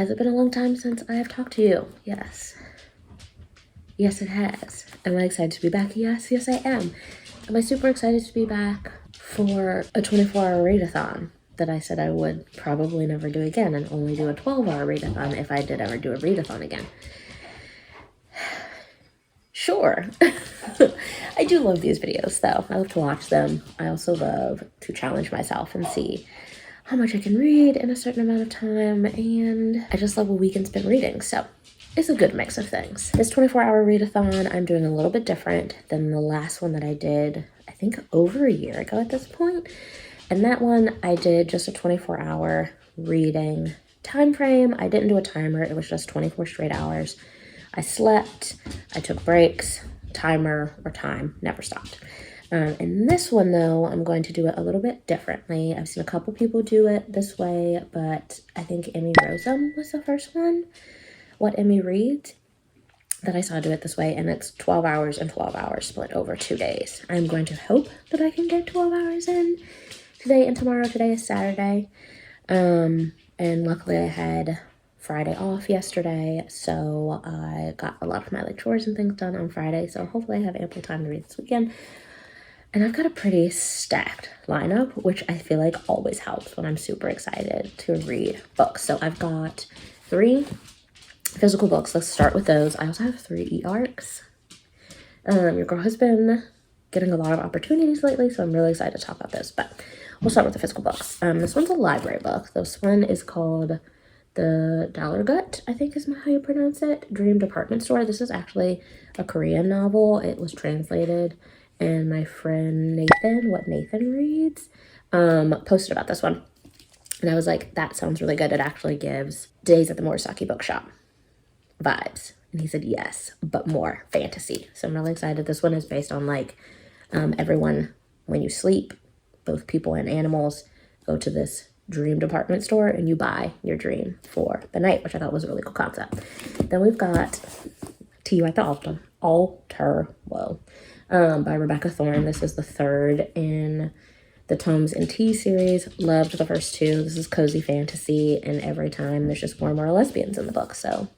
Has it been a long time since I have talked to you? Yes. Yes, it has. Am I excited to be back? Yes, yes, I am. Am I super excited to be back for a 24-hour readathon that I said I would probably never do again and only do a 12-hour readathon if I did ever do a readathon again? Sure. I do love these videos though. I love to watch them. I also love to challenge myself and see how much I can read in a certain amount of time, and I just love a weekend spent reading, so it's a good mix of things. This 24-hour readathon I'm doing a little bit different than the last one that I did, I think over a year ago at this point. And that one I did just a 24-hour reading time frame. I didn't do a timer, it was just 24 straight hours. I slept, I took breaks, timer or time never stopped. In this one though, I'm going to do it a little bit differently. I've seen a couple people do it this way, but I think Emmy Rossum was the first one. What Emmy reads that I saw do it this way, and it's 12 hours and 12 hours split over 2 days. I'm going to hope that I can get 12 hours in today and tomorrow. Today is Saturday. And luckily I had Friday off yesterday, so I got a lot of my chores and things done on Friday, so hopefully I have ample time to read this weekend. And I've got a pretty stacked lineup, which I feel like always helps when I'm super excited to read books. So I've got 3 physical books. Let's start with those. I also have 3 e-arcs. Your girl has been getting a lot of opportunities lately, so I'm really excited to talk about this, but we'll start with the physical books. This one's a library book. This one is called The Dollar Gut, I think is how you pronounce it. Dream Department Store. This is actually a Korean novel. It was translated, and my friend Nathan, What Nathan Reads, posted about this one. And I was like, that sounds really good. It actually gives Days at the Morisaki Bookshop vibes. And he said, yes, but more fantasy. So I'm really excited. This one is based on everyone, when you sleep, both people and animals, go to this dream department store and you buy your dream for the night, which I thought was a really cool concept. Then we've got To You at the Altar, by Rebecca Thorne. This is the 3rd in the Tomes and Tea series. Loved the first 2. This is cozy fantasy, and every time there's just more and more lesbians in the book, so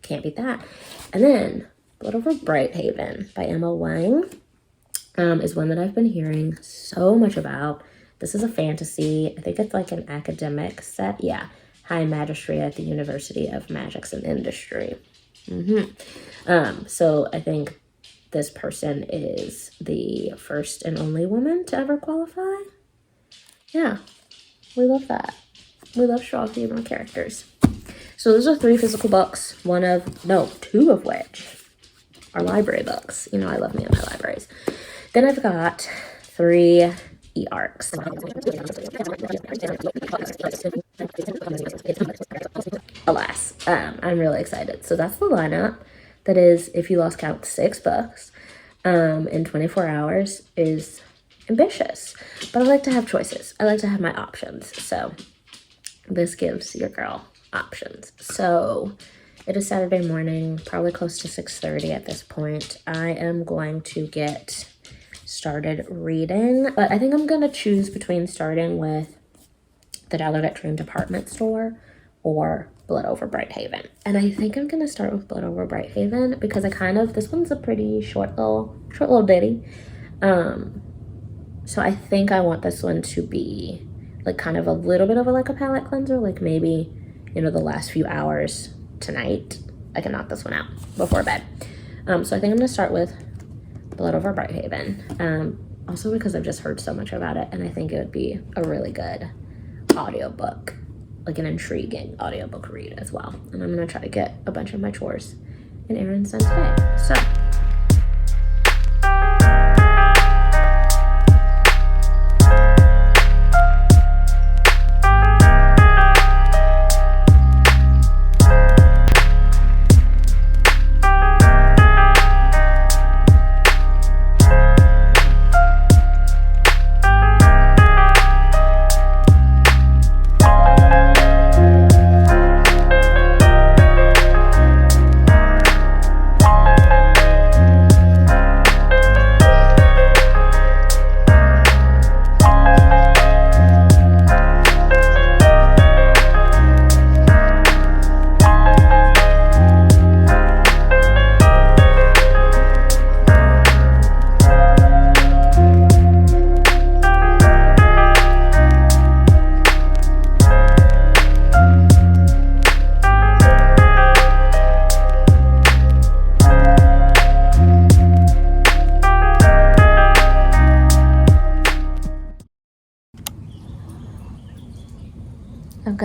can't beat that. And then Blood Over Brighthaven by Emma Wang is one that I've been hearing so much about. This is a fantasy. I think it's like an academic set. Yeah, High Magistrate at the University of Magics and Industry. So I think this person is the first and only woman to ever qualify. Yeah, we love that. We love strong female characters. So those are 3 physical books, 2 of which are library books. You know, I love me in my libraries. Then I've got 3 e-arcs. Alas, I'm really excited. So that's the lineup. That is, if you lost count, 6 books in 24 hours is ambitious. But I like to have choices. I like to have my options. So this gives your girl options. So it is Saturday morning, probably close to 6:30 at this point. I am going to get started reading, but I think I'm going to choose between starting with The Dollar Gut Dream Department Store or Blood Over Brighthaven. And I think I'm gonna start with Blood Over Brighthaven because this one's a pretty short little ditty. So I think I want this one to be kind of a little bit of a palate cleanser, maybe, the last few hours tonight. I can knock this one out before bed. So I think I'm gonna start with Blood Over Brighthaven. Also because I've just heard so much about it, and I think it would be a really good audiobook. An intriguing audiobook read as well. And I'm gonna try to get a bunch of my chores and errands done today. So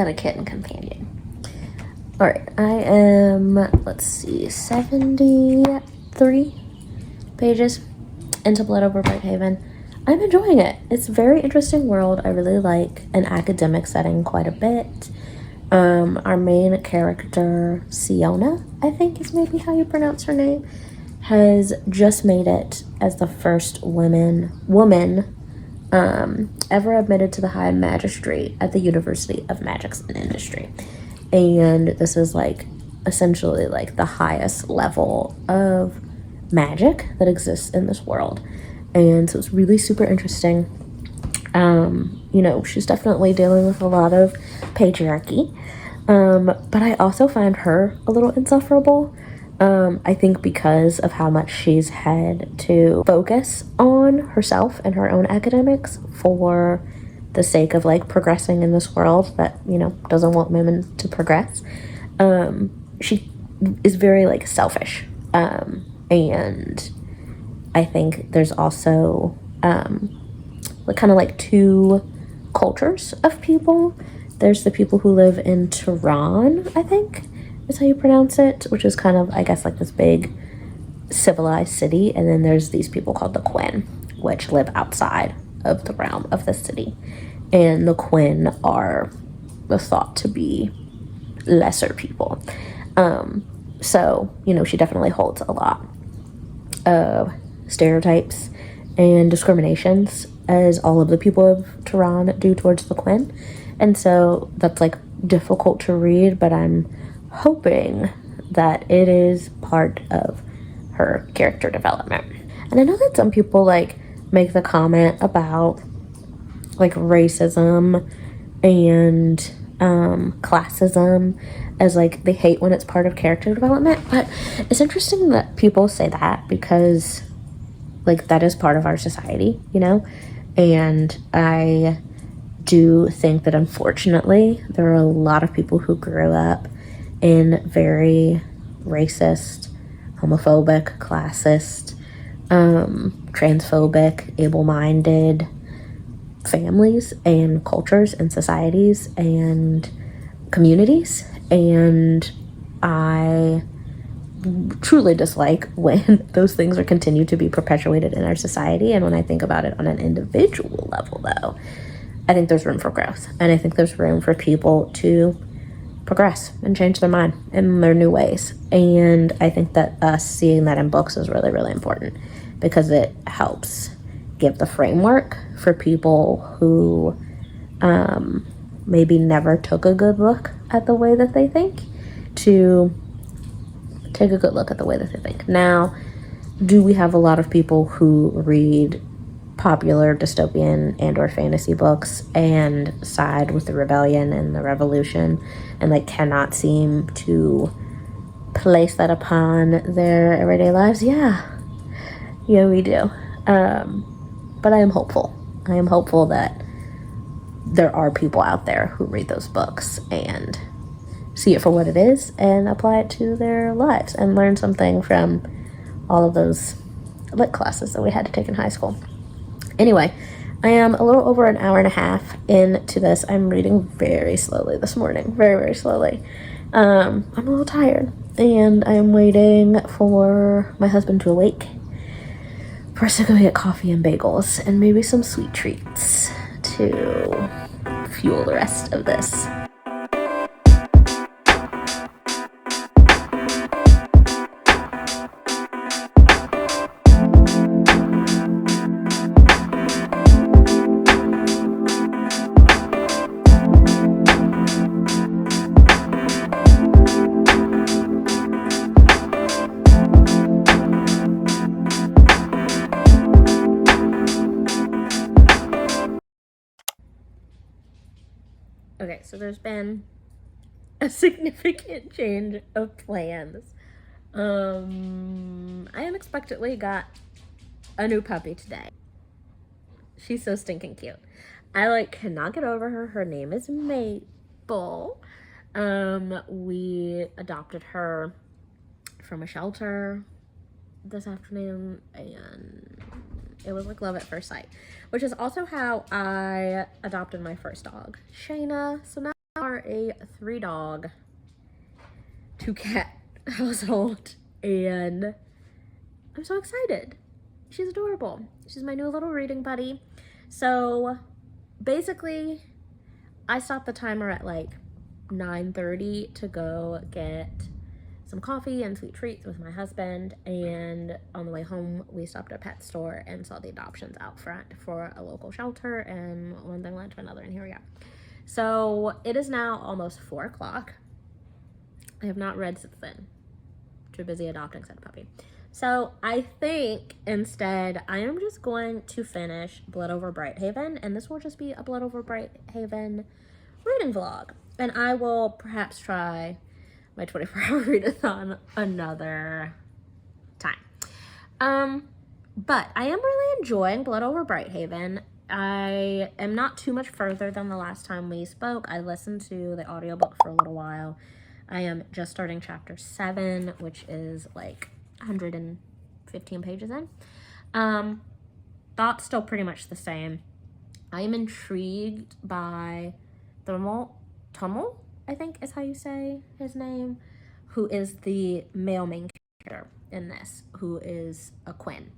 got a kitten companion. All right, I am, let's see, 73 pages into Blood Over Brighthaven. I'm enjoying it. It's a very interesting world. I really like an academic setting quite a bit. Our main character, Siona, I think is maybe how you pronounce her name, has just made it as the first woman ever admitted to the High Magistrate at the University of Magics and Industry. And this is like essentially like the highest level of magic that exists in this world. And so it's really super interesting. You know, she's definitely dealing with a lot of patriarchy. But I also find her a little insufferable. I think because of how much she's had to focus on herself and her own academics for the sake of like progressing in this world that, you know, doesn't want women to progress. She is very like selfish. And I think there's also kind of like two cultures of people. There's the people who live in Tehran, I think is how you pronounce it, which is kind of, I guess, like this big civilized city. And then there's these people called the Quen, which live outside of the realm of the city. And the Quen are thought to be lesser people. So, you know, she definitely holds a lot of stereotypes and discriminations, as all of the people of Tehran do towards the Quen. And so that's like difficult to read, but I'm hoping that it is part of her character development. And I know that some people like make the comment about like racism and classism as like they hate when it's part of character development, but it's interesting that people say that because like that is part of our society, you know. And I do think that unfortunately there are a lot of people who grew up in very racist, homophobic, classist, transphobic, able-minded families and cultures and societies and communities. And I truly dislike when those things are continued to be perpetuated in our society. And when I think about it on an individual level, though, I think there's room for growth. And I think there's room for people to progress and change their mind in their new ways. And I think that us seeing that in books is really, really important because it helps give the framework for people who maybe never took a good look at the way that they think to take a good look at the way that they think. Now, do we have a lot of people who read popular dystopian and or fantasy books and side with the rebellion and the revolution and like cannot seem to place that upon their everyday lives? Yeah, we do. But I am hopeful. I am hopeful that there are people out there who read those books and see it for what it is and apply it to their lives and learn something from all of those lit classes that we had to take in high school. Anyway, I am a little over an hour and a half into this. I'm reading very slowly this morning, very, very slowly. I'm a little tired and I'm waiting for my husband to awake for us to go get coffee and bagels and maybe some sweet treats to fuel the rest of this. Okay, so there's been a significant change of plans. I unexpectedly got a new puppy today. She's so stinking cute. I cannot get over her. Her name is Maple. We adopted her from a shelter this afternoon and it was like love at first sight, which is also how I adopted my first dog, Shayna. So now we are are a 3-dog, 2-cat household, and I'm so excited. She's adorable. She's my new little reading buddy. So basically, I stopped the timer at like 9:30 to go get some coffee and sweet treats with my husband, and on the way home we stopped at a pet store and saw the adoptions out front for a local shelter, and one thing led to another, and here we are. So it is now almost 4 o'clock. I have not read since then. Too busy adopting said puppy. So I think instead I am just going to finish Blood Over Brighthaven, and this will just be a Blood Over Brighthaven reading vlog. And I will perhaps try my 24-hour readathon another time. But I am really enjoying Blood Over Brighthaven. I am not too much further than the last time we spoke. I listened to the audiobook for a little while. I am just starting chapter 7, which is like 115 pages in. Thoughts still pretty much the same. I am intrigued by Tummel, I think is how you say his name, who is the male main character in this, who is a Quinn.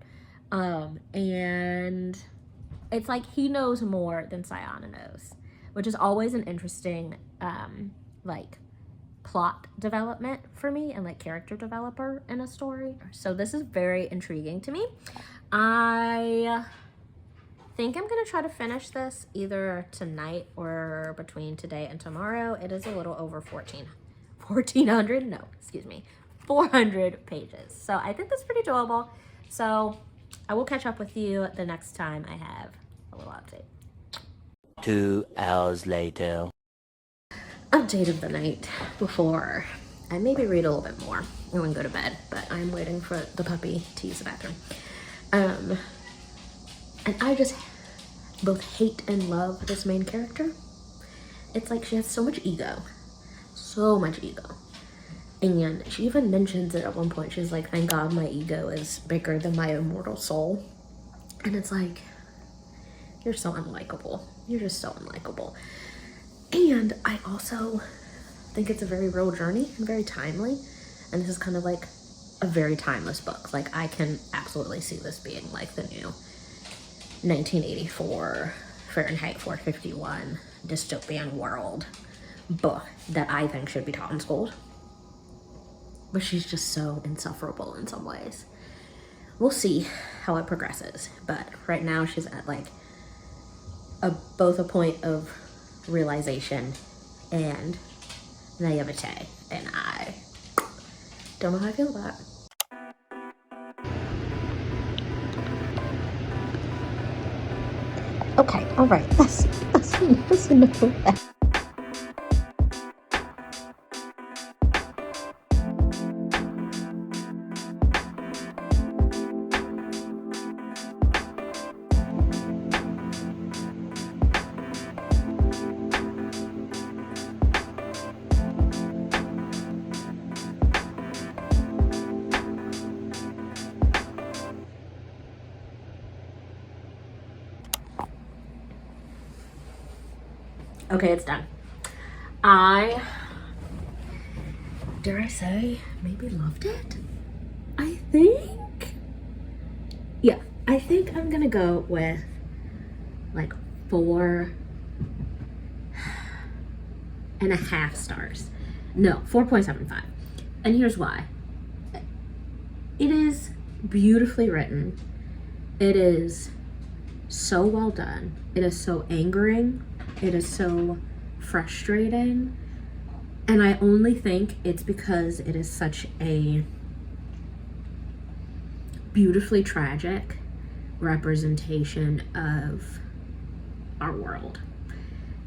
And it's like he knows more than Sayana knows, which is always an interesting, like, plot development for me and like character developer in a story. So this is very intriguing to me. I think I'm gonna try to finish this either tonight or between today and tomorrow. It is a little over 400 pages. So I think that's pretty doable. So I will catch up with you the next time I have a little update. 2 hours later. Update of the night before I maybe read a little bit more and then go to bed, but I'm waiting for the puppy to use the bathroom. And I just both hate and love this main character. It's like she has so much ego. And she even mentions it at one point. She's like, thank God my ego is bigger than my immortal soul. And it's like, you're so unlikable. You're just so unlikable. And I also think it's a very real journey and very timely. And this is kind of like a very timeless book. Like, I can absolutely see this being like the new 1984 Fahrenheit 451 dystopian world book that I think should be taught in schools. But she's just so insufferable in some ways. We'll see how it progresses. But right now she's at like both a point of realization and naivete, and I don't know how I feel about it. Okay, all right, that's enough of that. Okay, it's done. Dare I say, maybe loved it? I think I'm gonna go with like 4.5 stars. No, 4.75. And here's why. It is beautifully written. It is so well done. It is so angering. It is so frustrating. And I only think it's because it is such a beautifully tragic representation of our world.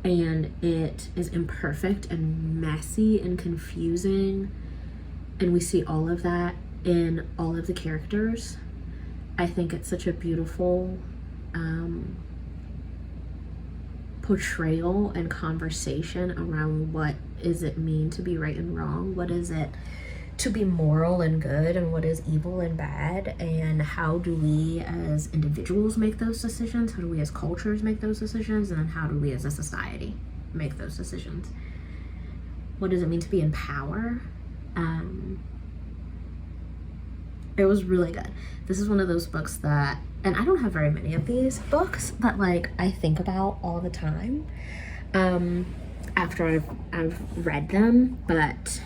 And it is imperfect and messy and confusing. And we see all of that in all of the characters. I think it's such a beautiful portrayal and conversation around what is it mean to be right and wrong, what is it to be moral and good, and what is evil and bad, and how do we as individuals make those decisions, how do we as cultures make those decisions, and then how do we as a society make those decisions. what does it mean to be in power. It was really good. This is one of those books that, and I don't have very many of these books that like I think about all the time after I've read them, but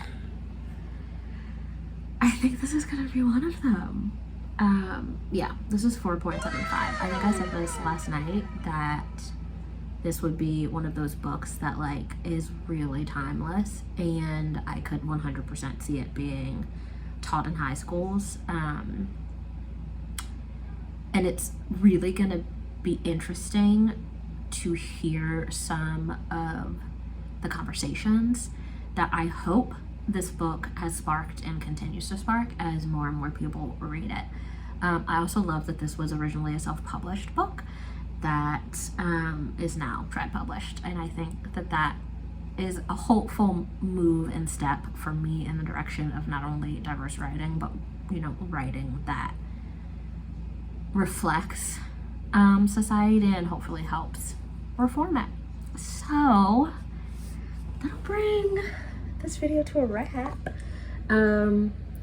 I think this is gonna be one of them. Yeah, this is 4.75. I think I said this last night that this would be one of those books that like is really timeless, and I could 100% see it being taught in high schools. And it's really gonna be interesting to hear some of the conversations that I hope this book has sparked and continues to spark as more and more people read it. I also love that this was originally a self-published book that is now trad-published, and I think that that is a hopeful move and step for me in the direction of not only diverse writing, but writing that reflects society and hopefully helps reform it. So that'll bring this video to a wrap.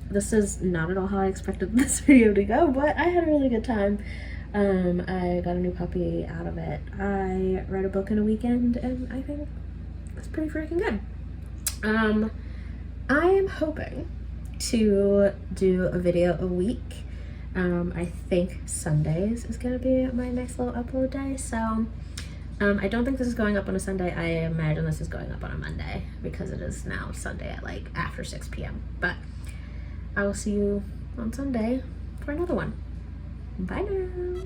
This is not at all how I expected this video to go, but I had a really good time. I got a new puppy out of it. I read a book in a weekend, and I think it's pretty freaking good. I am hoping to do a video a week. I think Sundays is gonna be my next little upload day, so I don't think this is going up on a Sunday. I imagine this is going up on a Monday because it is now Sunday at like after 6 p.m. But I will see you on Sunday for another one. Bye now.